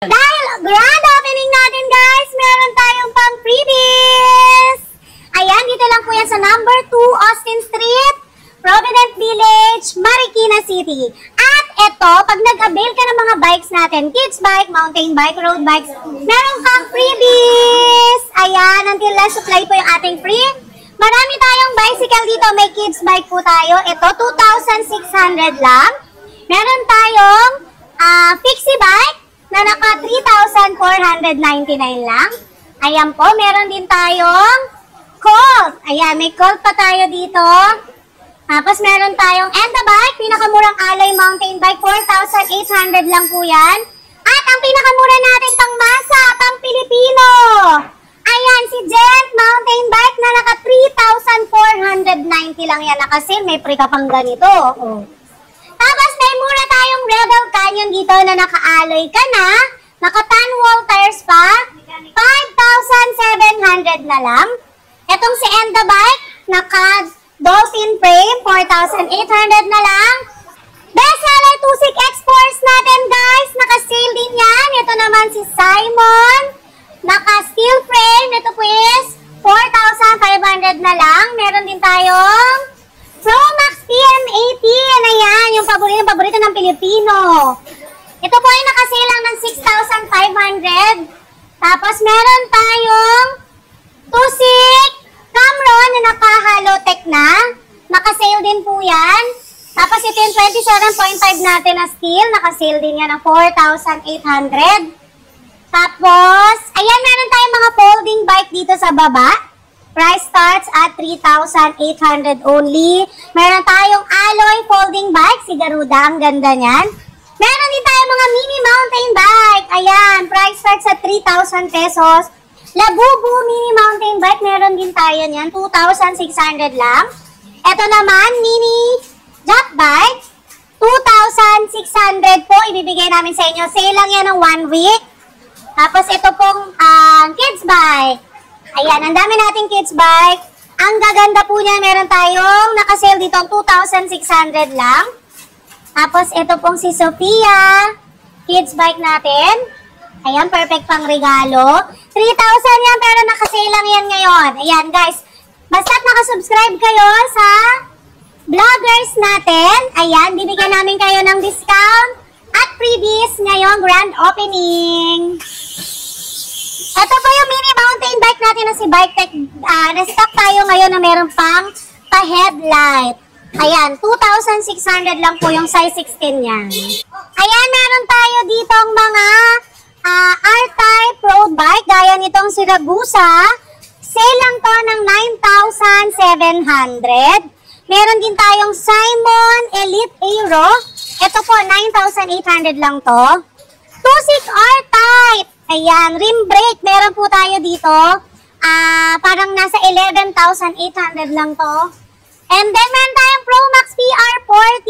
Dahil grand opening natin guys, meron tayong pang freebies! Ayan, dito lang po yan sa number 2 Austin Street, Provident Village, Marikina City. At eto, pag nag-avail ka ng mga bikes natin, kids bike, mountain bike, road bikes, meron kang freebies! Ayan, until last supply po yung ating free. Marami tayong bicycle dito, may kids bike po tayo. Ito, 2,600 lang. Meron tayong fixie bike na naka 3,499 lang. Ayan po, meron din tayong Colt. Ayan, may Colt pa tayo dito. Tapos meron tayong Enda bike, pinakamurang alloy mountain bike, 4,800 lang po yan. At ang pinakamura natin pang masa, pang Pilipino. Ayan, si Gent mountain bike na naka 3,490 lang yan. Naka-sale, may free ka pang ganito. Oh. Tapos may mura tayong Rebel Canyon dito na naka-alloy ka na. Naka-tan wall tires pa. 5,700 na lang. Etong si Enda bike, naka-Dolphin frame, 4,800 na lang. Bestseller Tusik X-Force natin guys, naka-sale din yan. Ito naman si Simon, naka-steel frame. Ito po is 4,500 na lang. Meron din tayong Promax PM18. Ayan, yung paborito ng Pilipino. Ito po ay nakasale lang ng 6,500. Tapos meron tayong Tusik Camron na naka-Halotech na. Nakasale din po yan. Tapos ito yung 27.5 natin na steel. Nakasale din yan ng 4,800. Tapos, ayan, meron tayong mga folding bike dito sa baba. Price starts at 3,800 only. Meron tayong alloy folding bike. Si Garuda, ang ganda niyan. Meron din tayong mga mini mountain bike. Ayan, price starts at 3,000 pesos. Labubu mini mountain bike. Meron din tayo niyan. 2,600 lang. Ito naman, mini jack bike. 2,600 po. Ibibigay namin sa inyo. Sale lang yan ng 1 week. Tapos ito pong kids bike. Ayan, ang dami nating kids bike. Ang gaganda po niya, meron tayong nakasale dito 2,600 lang. Tapos ito pong si Sophia, kids bike natin. Ayan, perfect pang regalo. 3,000 yan, pero nakasale lang yan ngayon. Ayan guys, basta't nakasubscribe kayo sa vloggers natin. Ayan, bibigyan namin kayo ng discount at freebies ngayong grand opening. Ito po yung mini mountain bike natin na si Bike Tech. Na-stock tayo ngayon na meron pang pa-headlight. Ayan, 2,600 lang po yung size 16 yan. Ayan, meron tayo ditong mga R-Type road bike. Gaya nitong si Ragusa. Sale lang to ng 9,700. Meron din tayong Simon Elite Aero. Ito po, 9,800 lang to. Tusik R-Type. Ayan, rim brake. Meron po tayo dito. Parang nasa 11,800 lang to. And then, meron tayong Promax PR40.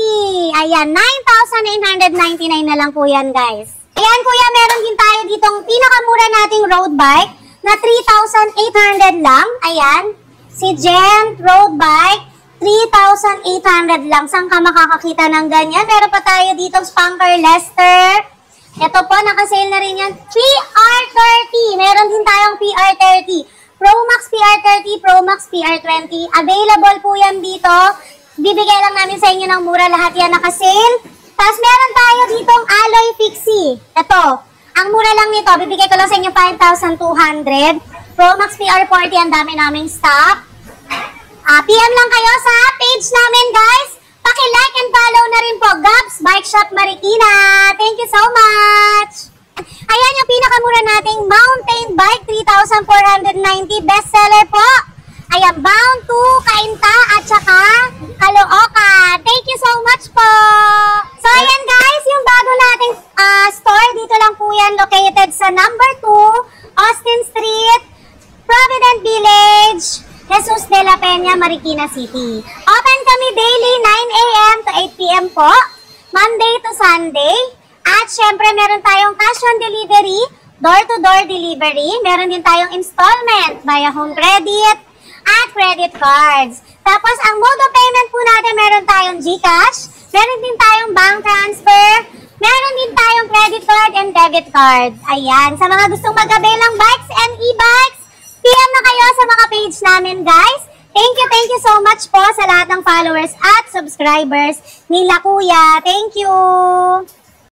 Ayan, 9,999 na lang po yan, guys. Ayan, kuya, meron din tayo ditong pinakamura nating road bike na 3,800 lang. Ayan, si Gent road bike, 3,800 lang. Saan ka makakakita ng ganyan? Meron pa tayo ditong Spunker Lester. Ito po, nakasale na rin yan. PR30. Meron din tayong PR30. Promax PR30, Promax PR20. Available po yan dito. Bibigay lang namin sa inyo ng mura. Lahat yan nakasale. Tapos meron tayo ditong alloy fixie. Ito, ang mura lang nito. Bibigay ko lang sa inyo 5,200. Promax PR40, ang dami naming stock. PM lang kayo sa page namin, guys. Paki-like and follow na rin po, Gabs Bike Shop Marikina. Thank you so much! Ayan yung pinakamura nating mountain bike, 3,490, bestseller po. Ayan, bound to Cainta at saka Caloocan. Thank you so much po! So ayan guys, yung bago nating store, dito lang po yan located sa number 2, Austin Street, Provident Village, Jesus de la Peña, Marikina City. Open kami daily 9 a.m. to 8 p.m. po, Monday to Sunday. At syempre meron tayong cash on delivery, door-to-door delivery. Meron din tayong installment via home credit at credit cards. Tapos ang mode of payment po natin, meron tayong GCash, meron din tayong bank transfer, Meron din tayong credit card and debit card. Ayan. Sa mga gustong mag-avail ng bikes and e-bikes, PM na kayo sa mga page namin, guys. Thank you so much po sa lahat ng followers at subscribers nila Kuya. Thank you!